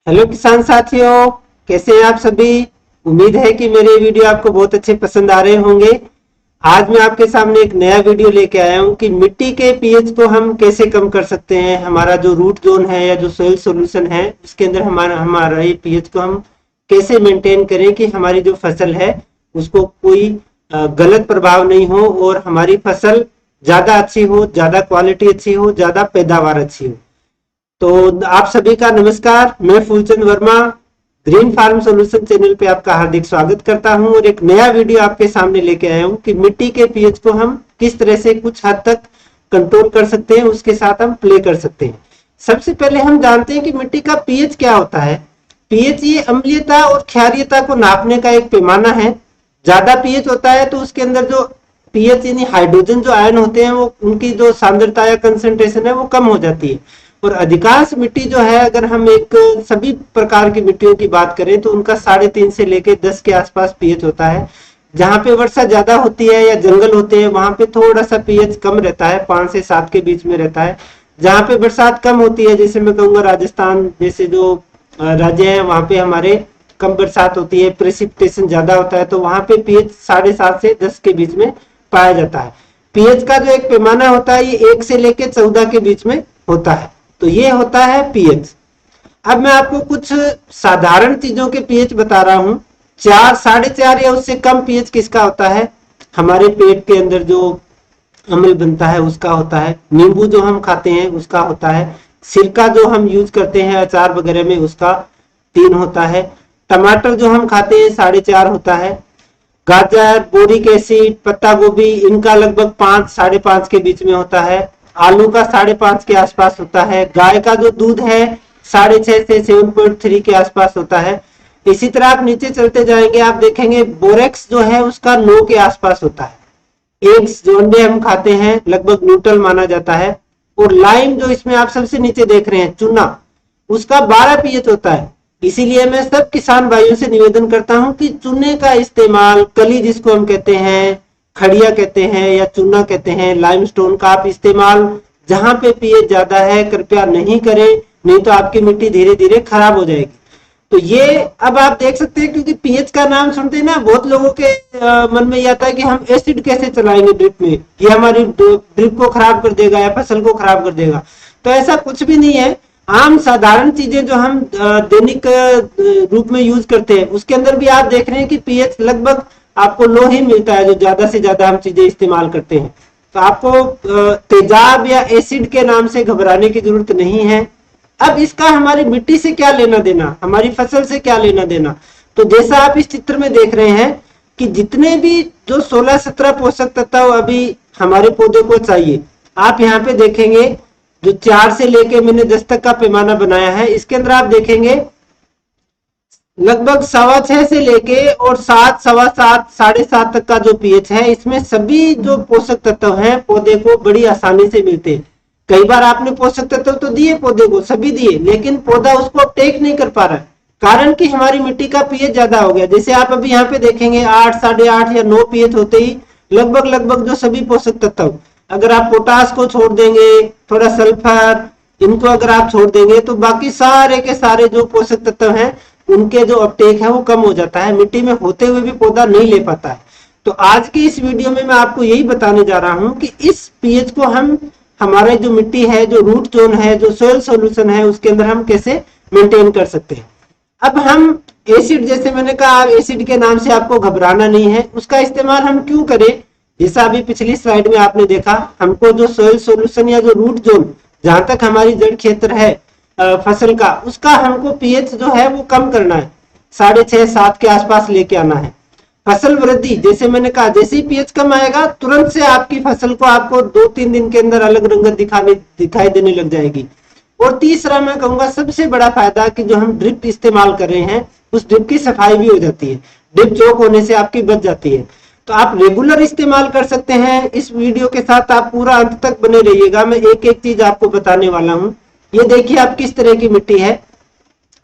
Hello किसान साथियों, कैसे हैं आप सभी। उम्मीद है कि मेरे वीडियो आपको बहुत अच्छे पसंद आ रहे होंगे। आज मैं आपके सामने एक नया वीडियो लेके आया हूं कि मिट्टी के पीएच को हम कैसे कम कर सकते हैं। हमारा जो रूट जोन है या जो सोइल सॉल्यूशन है उसके अंदर हमारा हमारा ये पीएच को हम कैसे मेंटेन करें कि हमारी जो फसल है उसको कोई गलत प्रभाव नहीं हो और हमारी फसल ज्यादा अच्छी हो, ज्यादा क्वालिटी अच्छी हो, ज्यादा पैदावार अच्छी हो। तो आप सभी का नमस्कार। मैं Phoolchand Verma green farm solution channel पे आपका हार्दिक स्वागत करता हूं और एक नया वीडियो आपके सामने लेके आया हूं कि मिट्टी के पीएच को हम किस तरह से कुछ हद तक कंट्रोल कर सकते हैं, उसके साथ हम प्ले कर सकते हैं। सबसे पहले हम जानते हैं कि मिट्टी का पीएच क्या होता है। पीएच ये अम्लीयता और क्षारीयता को नापने का एक पैमाना है। ज्यादा पीएच होता है तो उसके अंदर जो पीएच यानी हाइड्रोजन जो आयन होते हैं वो उनकी जो सांद्रता या कंसंट्रेशन है वो कम हो जाती है। और अधिकांश मिट्टी जो है, अगर हम एक सभी प्रकार की मिट्टियों की बात करें तो उनका 3.5 से लेके 10 के आसपास पीएच होता है। जहां पे वर्षा ज्यादा होती है या जंगल होते हैं वहां पे थोड़ा सा पीएच कम रहता है, 5 से 7 के बीच में रहता है। जहां पे बरसात कम होती है, जैसे मैं कहूंगा राजस्थान जैसे जो राज्य है वहां पे हमारे कम बरसात होती है, प्रेसिपिटेशन ज्यादा होता है, तो वहां पे पीएच 7.5 से 10 के बीच में पाया जाता है। पीएच का जो एक पैमाना होता है ये 1 से लेके 14 के बीच में होता है। तो ये होता है पीएच। अब मैं आपको कुछ साधारण चीजों के पीएच बता रहा हूं। 4, 4.5 या उससे कम पीएच किसका होता है? हमारे पेट के अंदर जो अम्ल बनता है उसका होता है। नींबू जो हम खाते हैं उसका होता है। सिरका जो हम यूज करते हैं अचार वगैरह में उसका 3 होता है। टमाटर जो हम खाते हैं 4.5 होता है। गाजर, बोरिक एसिड, पत्ता गोभी इनका लगभग 5, 5.5 के बीच में होता है। आलू का 5.5 के आसपास होता है। गाय का जो दूध है 6.5 से 7.3 के आसपास होता है। इसी तरह आप नीचे चलते जाएंगे, आप देखेंगे बोरेक्स जो है उसका 9 के आसपास होता है। एग्स जो अंडे हम खाते हैं लगभग न्यूट्रल माना जाता है। और लाइम जो इसमें आप सबसे नीचे देख रहे हैं चूना, उसका 12 पीएच होता है। इसीलिए मैं सब किसान भाइयों से निवेदन करता हूं कि चूने का इस्तेमाल, कली जिसको हम कहते हैं, खड़िया कहते हैं या चूना कहते हैं, लाइमस्टोन का आप इस्तेमाल जहां पे पीएच ज्यादा है कृपया नहीं करें, नहीं तो आपकी मिट्टी धीरे धीरे खराब हो जाएगी। तो ये अब आप देख सकते हैं, क्योंकि पीएच का नाम सुनते हैं ना बहुत लोगों के मन में ये आता है कि हम एसिड कैसे चलाएंगे ड्रिप में, ये हमारी ड्रिप को खराब कर देगा या फसल को खराब कर देगा। तो ऐसा कुछ भी नहीं है। आम साधारण चीजें जो हम दैनिक रूप में यूज करते हैं उसके अंदर भी आप देख रहे हैं कि पीएच लगभग आपको लो ही मिलता है जो ज्यादा से ज्यादा हम चीजें इस्तेमाल करते हैं। तो आपको तेजाब या एसिड के नाम से घबराने की जरूरत नहीं है। अब इसका हमारी मिट्टी से क्या लेना देना, हमारी फसल से क्या लेना देना। तो जैसा आप इस चित्र में देख रहे हैं कि जितने भी जो 16-17 पोषक तत्व अभी हमारे पौधे को चाहिए, आप यहाँ पे देखेंगे जो 4 से लेके मैंने 10 तक का पैमाना बनाया है, इसके अंदर आप देखेंगे लगभग 6.25 से लेके और 7, 7.25, 7.5 तक का जो पीएच है, इसमें सभी जो पोषक तत्व हैं पौधे को बड़ी आसानी से मिलते हैं। कई बार आपने पोषक तत्व तो दिए पौधे को, सभी दिए, लेकिन पौधा उसको टेक नहीं कर पा रहा है, कारण कि हमारी मिट्टी का पीएच ज्यादा हो गया। जैसे आप अभी यहाँ पे देखेंगे 8, 8.5 या 9 पीएच होते ही लगभग जो सभी पोषक तत्व, अगर आप पोटास को छोड़ देंगे, थोड़ा सल्फर, इनको अगर आप छोड़ देंगे तो बाकी सारे के सारे जो पोषक तत्व हैं उनके जो अपटेक है वो कम हो जाता है, मिट्टी में होते हुए भी पौधा नहीं ले पाता है। तो आज की इस वीडियो में मैं आपको यही बताने जा रहा हूं कि इस पीएच को हम हमारे जो मिट्टी है, जो रूट जोन है, जो सोइल सॉल्यूशन है, उसके अंदर हम कैसे मेंटेन कर सकते हैं। अब हम एसिड, जैसे मैंने कहा एसिड के नाम से आपको घबराना नहीं है, उसका इस्तेमाल हम क्यों करें। जैसा अभी पिछली स्लाइड में आपने देखा, हमको जो सोइल सॉल्यूशन या जो रूट जोन जहां तक हमारी जड़ क्षेत्र है फसल का, उसका हमको पीएच जो है वो कम करना है, 6.5, 7 के आसपास लेके आना है। फसल वृद्धि, जैसे मैंने कहा, जैसे ही पीएच कम आएगा तुरंत से आपकी फसल को आपको 2-3 दिन के अंदर अलग रंगत दिखाई देने लग जाएगी। और तीसरा मैं कहूंगा सबसे बड़ा फायदा कि जो हम ड्रिप इस्तेमाल कर रहे हैं उस ड्रिप की सफाई भी हो जाती है, ड्रिप चौक होने से आपकी बच जाती है। तो आप रेगुलर इस्तेमाल कर सकते हैं। इस वीडियो के साथ आप पूरा अंत तक बने रहिएगा, मैं एक एक चीज आपको बताने वाला हूँ। ये देखिए आप किस तरह की मिट्टी है।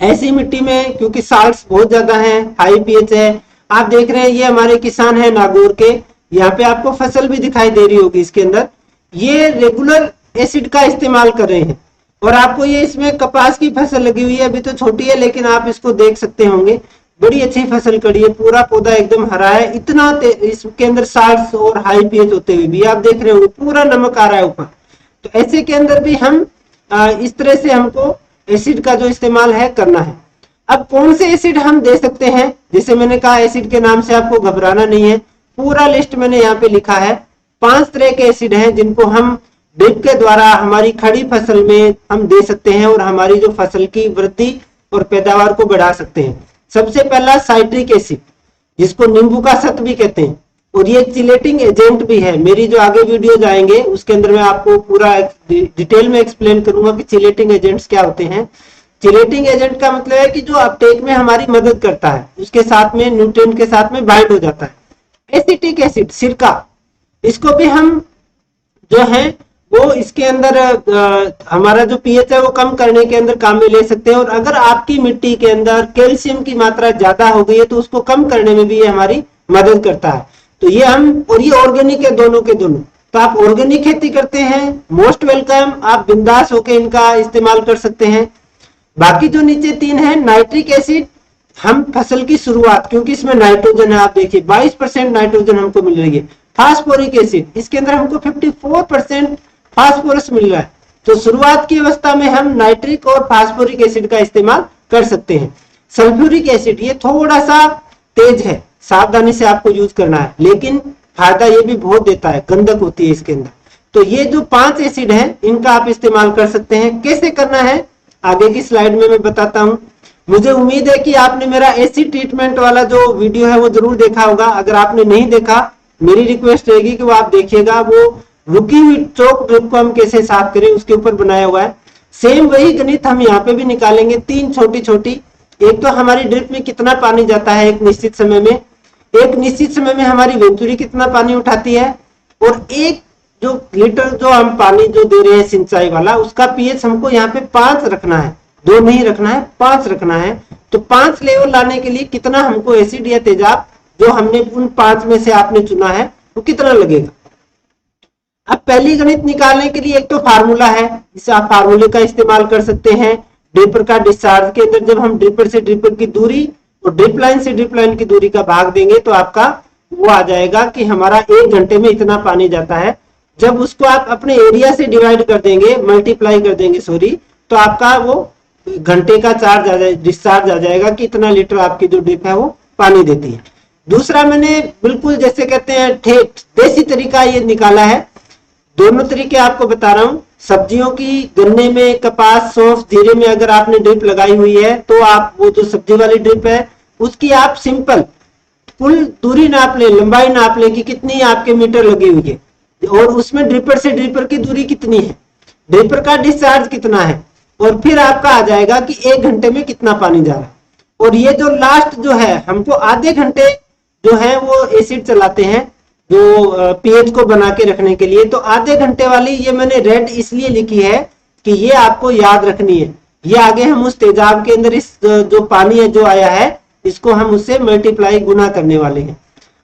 ऐसी मिट्टी में क्योंकि साल्ट्स बहुत ज्यादा हैं, हाई पीएच है, आप देख रहे हैं ये हमारे किसान है नागौर के, यहाँ पे आपको फसल भी दिखाई दे रही होगी इसके अंदर, ये रेगुलर एसिड का इस्तेमाल कर रहे हैं। और आपको ये इसमें कपास की फसल लगी हुई है, अभी तो छोटी है लेकिन आप इसको देख सकते होंगे, बड़ी अच्छी फसल कड़ी है, पूरा पौधा एकदम हरा है, इतना इसके अंदर साल्ट और हाई पीएच होते हुए भी आप देख रहे होंगे पूरा नमक आ रहा है ऊपर। तो ऐसे के अंदर भी हम इस तरह से हमको एसिड का जो इस्तेमाल है करना है। अब कौन से एसिड हम दे सकते हैं, जैसे मैंने कहा एसिड के नाम से आपको घबराना नहीं है, पूरा लिस्ट मैंने यहाँ पे लिखा है। 5 तरह के एसिड हैं जिनको हम ड्रिप के द्वारा हमारी खड़ी फसल में हम दे सकते हैं और हमारी जो फसल की वृद्धि और पैदावार को बढ़ा सकते हैं। सबसे पहला साइट्रिक एसिड, जिसको नींबू का सत भी कहते हैं, और ये चिलेटिंग एजेंट भी है। मेरी जो आगे वीडियो जाएंगे उसके अंदर मैं आपको पूरा डिटेल में एक्सप्लेन करूंगा कि चिलेटिंग एजेंट्स क्या होते हैं। चिलेटिंग एजेंट का मतलब है कि जो अपटेक में हमारी मदद करता है, उसके साथ में न्यूट्रिएंट के साथ में बाइंड हो जाता है। एसिटिक एसिड, सिरका, इसको भी हम जो है वो इसके अंदर हमारा जो पीएच है वो कम करने के अंदर काम में ले सकते हैं। और अगर आपकी मिट्टी के अंदर कैल्शियम की मात्रा ज्यादा हो गई है तो उसको कम करने में भी ये हमारी मदद करता है। तो ये हम, और ये ऑर्गेनिक है दोनों के दोनों। तो आप ऑर्गेनिक खेती करते हैं, मोस्ट वेलकम, आप बिंदास होकर इनका इस्तेमाल कर सकते हैं। बाकी जो नीचे 3 है, नाइट्रिक एसिड, हम फसल की शुरुआत, क्योंकि इसमें नाइट्रोजन है, आप देखिए 22% नाइट्रोजन हमको मिल रही है। फास्फोरिक एसिड, इसके अंदर हमको 54% फास्फोरस मिल रहा है। तो शुरुआत की अवस्था में हम नाइट्रिक और फास्फोरिक एसिड का इस्तेमाल कर सकते हैं। सल्फ्यूरिक एसिड, ये थोड़ा सा तेज है, सावधानी से आपको यूज करना है, लेकिन फायदा ये भी बहुत देता है, गंधक होती है इसके अंदर। तो ये जो 5 एसिड हैं इनका आप इस्तेमाल कर सकते हैं। कैसे करना है आगे की स्लाइड में मैं बताता हूं। मुझे उम्मीद है कि आपने मेरा एसिड ट्रीटमेंट वाला जो वीडियो है वो जरूर देखा होगा। अगर आपने नहीं देखा, मेरी रिक्वेस्ट रहेगी कि वो आप देखिएगा। वो रुकी हुई चौक ड्रिप को हम कैसे साफ करें उसके ऊपर बनाया हुआ है। सेम वही गणित हम यहाँ पे भी निकालेंगे, 3 छोटी छोटी। एक तो हमारी ड्रिप में कितना पानी जाता है एक निश्चित समय में, एक निश्चित समय में हमारी वेंचुरी कितना पानी उठाती है, और एक जो लीटर जो हम पानी जो दे रहे हैं सिंचाई वाला, उसका पीएच हमको यहाँ पे 5 रखना है, 2 नहीं रखना है, 5 रखना है। तो 5 लेवल लाने के लिए कितना हमको एसिड या तेजाब जो हमने उन 5 में से आपने चुना है वो कितना लगेगा। अब पहली गणित निकालने के लिए एक तो फार्मूला है, जिसे आप फार्मूले का इस्तेमाल कर सकते हैं। ड्रिपर का डिस्चार्ज के अंदर जब हम ड्रिपर से ड्रिपर की दूरी और ड्रिप लाइन से ड्रिप लाइन की दूरी का भाग देंगे तो आपका वो आ जाएगा कि हमारा 1 घंटे में इतना पानी जाता है। जब उसको आप अपने एरिया से डिवाइड कर देंगे, मल्टीप्लाई कर देंगे सॉरी, तो आपका वो घंटे का चार्ज आ जाए, डिस्चार्ज आ जाएगा कि इतना लीटर आपकी जो ड्रिप है वो पानी देती है। दूसरा मैंने बिल्कुल जैसे कहते हैं ठेठ देसी तरीका ये निकाला है। दोनों तरीके आपको बता रहा हूं। सब्जियों की, गन्ने में, कपास, सौंफ, जीरे में अगर आपने ड्रिप लगाई हुई है तो आप वो जो सब्जी वाली ड्रिप है उसकी आप सिंपल कुल दूरी नाप ले, लंबाई नाप ले कि कितनी आपके मीटर लगी हुई है, और उसमें ड्रिपर से ड्रिपर की दूरी कितनी है, ड्रिपर का डिस्चार्ज कितना है, और फिर आपका आ जाएगा कि 1 घंटे में कितना पानी जा रहा है। और ये जो लास्ट जो है हमको आधे घंटे जो है वो एसिड चलाते हैं जो पीएच को बना के रखने के लिए। तो आधे घंटे वाली ये मैंने रेड इसलिए लिखी है कि ये आपको याद रखनी है। ये आगे हम उस तेजाब के अंदर इस जो पानी है जो आया है इसको हम उससे मल्टीप्लाई गुना करने वाले हैं।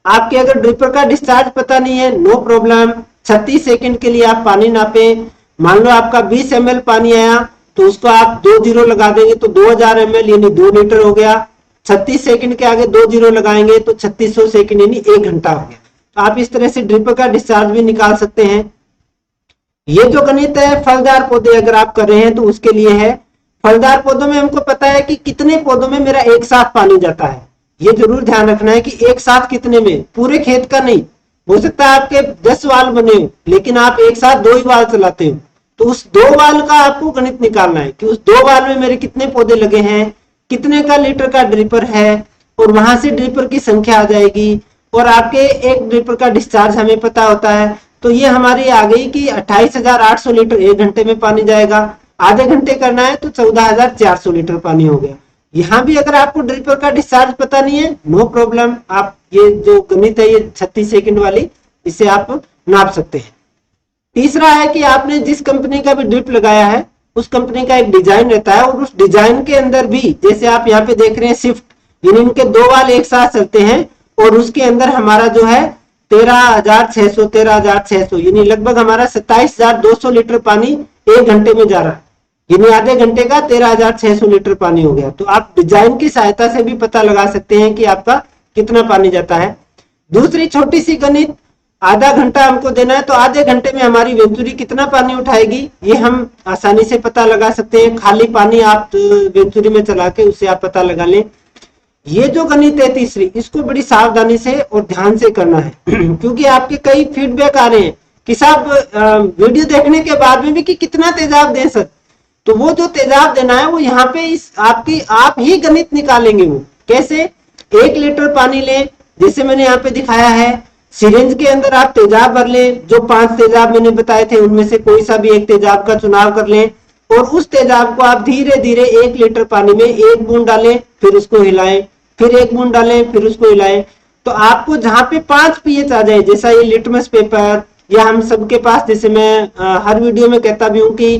आपके अगर ड्रिपर का डिस्चार्ज पता नहीं है, नो प्रॉब्लम, 36 सेकंड के लिए आप पानी नापे। मान लो आपका 20 ml पानी आया तो उसको आप 2 जीरो लगा देंगे तो 2000 ml यानी 2 लीटर हो गया। 36 सेकंड के आगे 2 जीरो लगाएंगे तो 3600 सेकंड यानी 1 घंटा हो गया। तो आप इस तरह से ड्रिपर का डिस्चार्ज भी निकाल सकते हैं। ये जो गणित है फलदार पौधे अगर आप कर रहे हैं तो उसके लिए है। फलदार पौधों में हमको पता है कि कितने पौधों में मेरा एक साथ पानी जाता है। ये जरूर ध्यान रखना है कि एक साथ कितने में, पूरे खेत का नहीं। हो सकता है आपके 10 वाल बने हो लेकिन आप एक साथ 2 ही वाल चलाते हो, तो उस 2 वाल का आपको गणित निकालना है कि उस 2 वाल में मेरे कितने पौधे लगे हैं, कितने का लीटर का ड्रिपर है, और वहां से ड्रिपर की संख्या आ जाएगी। और आपके एक ड्रिपर का डिस्चार्ज हमें पता होता है, तो ये हमारी आ गई कि 28,800 लीटर 1 घंटे में पानी जाएगा। आधे घंटे करना है तो 14,400 लीटर पानी हो गया। यहाँ भी अगर आपको ड्रिपर का डिस्चार्ज पता नहीं है, नो प्रॉब्लम, आप ये जो गणित है ये 36 सेकंड वाली, इसे आप नाप सकते हैं। तीसरा है कि आपने जिस कंपनी का भी ड्रिप लगाया है उस कंपनी का एक डिजाइन रहता है, और उस डिजाइन के अंदर भी जैसे आप यहाँ पे देख रहे हैं शिफ्ट, यानी इनके 2 वाल एक साथ चलते हैं, और उसके अंदर हमारा जो है 13,600 यानी लगभग हमारा 27,200 लीटर पानी 1 घंटे में जा रहा है। यानी आधे घंटे का 13,600 लीटर पानी हो गया। तो आप डिजाइन की सहायता से भी पता लगा सकते हैं कि आपका कितना पानी जाता है। दूसरी छोटी सी गणित, आधा घंटा हमको देना है तो आधे घंटे में हमारी वेंचुरी कितना पानी उठाएगी, ये हम आसानी से पता लगा सकते हैं। खाली पानी आप वेंचुरी में चला के उससे आप पता लगा लें। ये जो गणित है तीसरी, इसको बड़ी सावधानी से और ध्यान से करना है क्योंकि आपके कई फीडबैक आ रहे हैं कि साहब वीडियो देखने के बाद में भी कि कितना तेजाब दे सर, तो वो जो तेजाब देना है वो यहाँ पे इस आपकी आप ही गणित निकालेंगे। वो कैसे, 1 लीटर पानी लें, जैसे मैंने यहाँ पे दिखाया है, सिरिंज के अंदर आप तेजाब भर लें, जो 5 तेजाब मैंने बताए थे उनमें से कोई सा भी एक तेजाब का चुनाव कर लें और उस तेजाब को आप धीरे धीरे 1 लीटर पानी में 1 बूंद डालें, फिर उसको हिलाएं, फिर 1 बूंद डालें, फिर उसको हिलाएं। तो आपको जहां पे 5 पीएच आ जाए, जैसा ये लिटमस पेपर या हम सबके पास, जैसे मैं हर वीडियो में कहता भी हूँ कि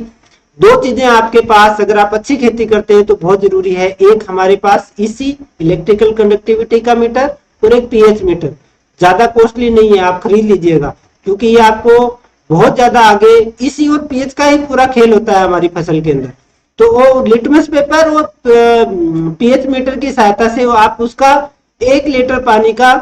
2 चीजें आपके पास अगर आप अच्छी खेती करते हैं तो बहुत जरूरी है। एक हमारे पास ईसी इलेक्ट्रिकल कंडक्टिविटी का मीटर और एक पीएच मीटर। ज्यादा कॉस्टली नहीं है, आप खरीद लीजिएगा क्योंकि ये आपको बहुत ज्यादा आगे ईसी और पीएच का ही पूरा खेल होता है हमारी फसल के अंदर। तो वो लिटमस पेपर और पीएच मीटर की सहायता से वो आप उसका 1 लीटर पानी का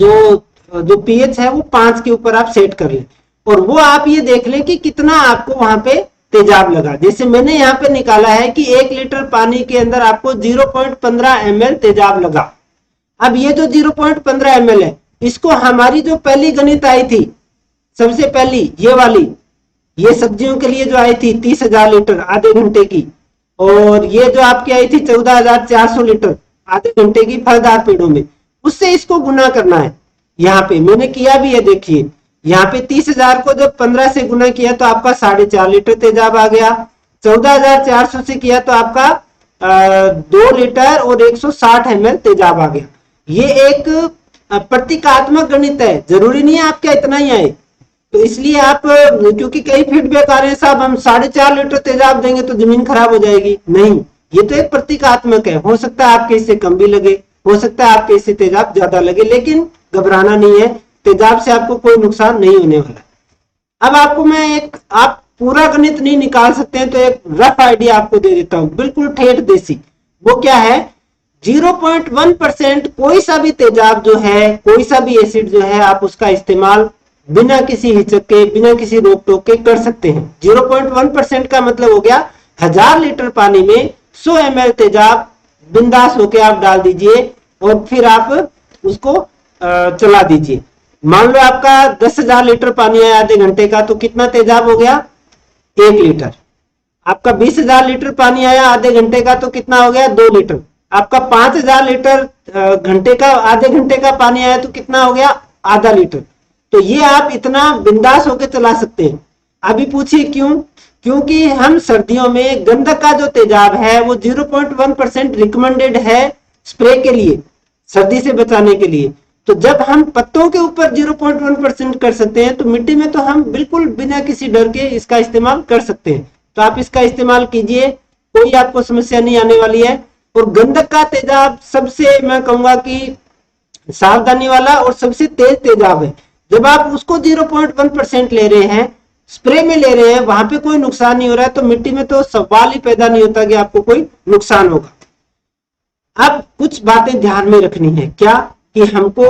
जो पीएच है वो 5 के ऊपर आप सेट कर लें और वो आप ये देख लें कि कितना आपको वहां पे तेजाब लगा। जैसे मैंने यहाँ पे निकाला है कि 1 लीटर पानी के अंदर आपको 0.15 ml तेजाब लगा। अब ये जो 0.15 ml है, इसको हमारी जो पहली गणित आई थी, सबसे पहली ये वाली, ये सब्जियों के लिए जो आई थी 30,000 लीटर आधे घंटे की, और ये जो आपकी आई थी 14,400 लीटर आधे घंटे की फलदार पेड़ों में, उससे इसको गुना करना है। यहाँ पे मैंने किया भी है, देखिए यहाँ पे 30,000 को जब 15 से गुना किया तो आपका 4.5 लीटर तेजाब आ गया। 14,400 से किया तो आपका 2 लीटर और 160 ml तेजाब आ गया। ये एक प्रतीकात्मक गणित है, जरूरी नहीं है आपका इतना ही आए। तो इसलिए आप, क्योंकि कई फीडबैक आ रहे हैं साहब हम 4.5 लीटर तेजाब देंगे तो जमीन खराब हो जाएगी, नहीं, ये तो एक प्रतीकात्मक है। हो सकता है आपके इससे कम भी लगे, हो सकता है आपके इससे तेजाब ज्यादा लगे, लेकिन घबराना नहीं है, तेजाब से आपको कोई नुकसान नहीं होने वाला। अब आपको मैं आप पूरा गणित नहीं निकाल सकते हैं तो एक रफ आइडिया आपको दे देता हूं, बिल्कुल ठेठ देसी। वो क्या है, 0.1% कोई सा भी तेजाब जो है, कोई सा भी एसिड जो है, आप उसका इस्तेमाल बिना किसी हिचक के, बिना किसी रोक टोक के कर सकते हैं। 0.1% का मतलब हो गया 1000 लीटर पानी में 100 ml तेजाब बिंदास होके आप डाल दीजिए और फिर आप उसको चला दीजिए। मान लो आपका 10,000 लीटर पानी है आधे घंटे का, तो कितना तेजाब हो गया, 1 लीटर। आपका 20,000 लीटर पानी आया आधे घंटे का तो कितना हो गया, 2 लीटर। आपका 5,000 लीटर घंटे का आधे घंटे का पानी आया तो कितना हो गया, आधा लीटर। तो ये आप इतना बिंदास होकर चला सकते हैं। अभी पूछिए क्यों, क्योंकि हम सर्दियों में गंधक का जो तेजाब है वो 0.1% रिकमेंडेड है स्प्रे के लिए, सर्दी से बचाने के लिए। तो जब हम पत्तों के ऊपर 0.1% कर सकते हैं तो मिट्टी में तो हम बिल्कुल बिना किसी डर के इसका इस्तेमाल कर सकते हैं। तो आप इसका इस्तेमाल कीजिए, कोई आपको समस्या नहीं आने वाली है। और गंधक का तेजाब सबसे मैं कहूंगा कि सावधानी वाला और सबसे तेज तेजाब है। जब आप उसको 0.1% ले रहे हैं, स्प्रे में ले रहे हैं, वहां पे कोई नुकसान नहीं हो रहा है, तो मिट्टी में तो सवाल ही पैदा नहीं होता कि आपको कोई नुकसान होगा। अब कुछ बातें ध्यान में रखनी है, क्या कि हमको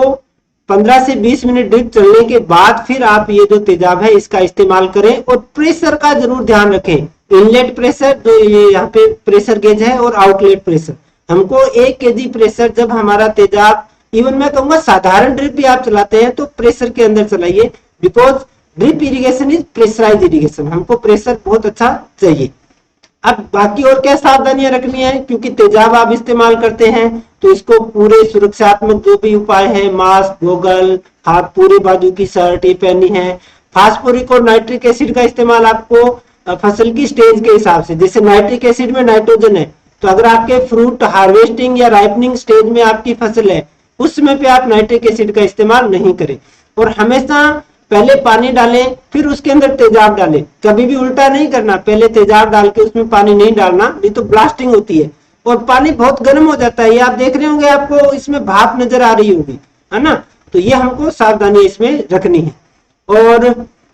15 से 20 मिनट ड्रिप चलने के बाद फिर आप ये जो तेजाब है इसका इस्तेमाल करें। और प्रेशर का जरूर ध्यान रखें, इनलेट प्रेशर जो ये यहाँ पे प्रेशर गेज है और आउटलेट प्रेशर, हमको 1 kg प्रेशर जब हमारा तेजाब, इवन मैं कहूंगा साधारण ड्रिप भी आप चलाते हैं तो प्रेशर के अंदर चलाइए, because drip irrigation is pressurize irrigation, हमको प्रेशर बहुत अच्छा चाहिए। अब बाकी और क्या सावधानियां रखनी है, क्योंकि तेजाब आप इस्तेमाल करते हैं तो इसको पूरे सुरक्षात्मक जो भी उपाय है, मास्क, गोगल, हाथ, पूरे बाजू की शर्ट ये पहनी है। फास्फोरिक और नाइट्रिक एसिड का इस्तेमाल आपको फसल की स्टेज के हिसाब से, जैसे नाइट्रिक एसिड में नाइट्रोजन है, तो अगर आपके फ्रूट हार्वेस्टिंग या राइपनिंग स्टेज में आपकी फसल है, उस समय पे आप नाइट्रिक एसिड का इस्तेमाल नहीं करें। और हमेशा पहले पानी डालें फिर उसके अंदर तेजाब डालें, कभी भी उल्टा नहीं करना, पहले तेजाब डाल के उसमें पानी नहीं डालना, नहीं तो ब्लास्टिंग होती है और पानी बहुत गर्म हो जाता है। ये आप देख रहे होंगे, आपको इसमें भाप नजर आ रही होगी, है ना। तो ये हमको सावधानी इसमें रखनी है। और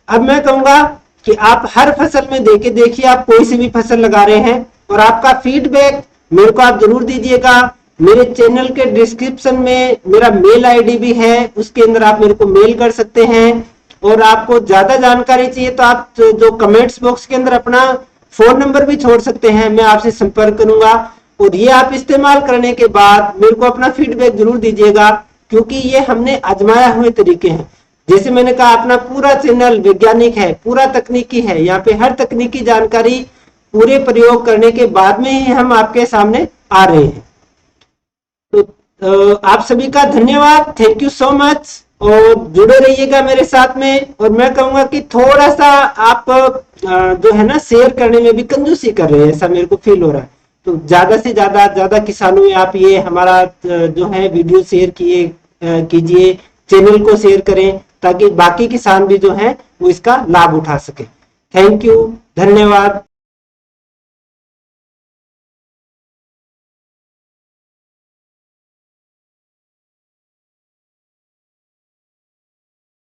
अब मैं कहूंगा कि आप हर फसल में देखिए आप कोई सी भी फसल लगा रहे हैं, और आपका फीडबैक मेरे को आप जरूर दीजिएगा। मेरे चैनल के डिस्क्रिप्शन में मेरा मेल आईडी भी है, उसके अंदर आप मेरे को मेल कर सकते हैं। और आपको ज्यादा जानकारी चाहिए तो आप जो कमेंट्स बॉक्स के अंदर अपना फोन नंबर भी छोड़ सकते हैं, मैं आपसे संपर्क करूंगा। और ये आप इस्तेमाल करने के बाद मेरे को अपना फीडबैक जरूर दीजिएगा, क्योंकि ये हमने आजमाया हुए तरीके हैं। जैसे मैंने कहा, अपना पूरा चैनल वैज्ञानिक है, पूरा तकनीकी है, यहाँ पे हर तकनीकी जानकारी पूरे प्रयोग करने के बाद में ही हम आपके सामने आ रहे हैं। तो आप सभी का धन्यवाद, थैंक यू सो मच, और जुड़े रहिएगा मेरे साथ में। और मैं कहूंगा कि थोड़ा सा आप जो है ना शेयर करने में भी कंजूसी कर रहे हैं, ऐसा मेरे को फील हो रहा है। तो ज्यादा से ज्यादा किसानों में आप ये हमारा जो है वीडियो शेयर कीजिए, चैनल को शेयर करें, ताकि बाकी किसान भी जो है वो इसका लाभ उठा सके। थैंक यू, धन्यवाद।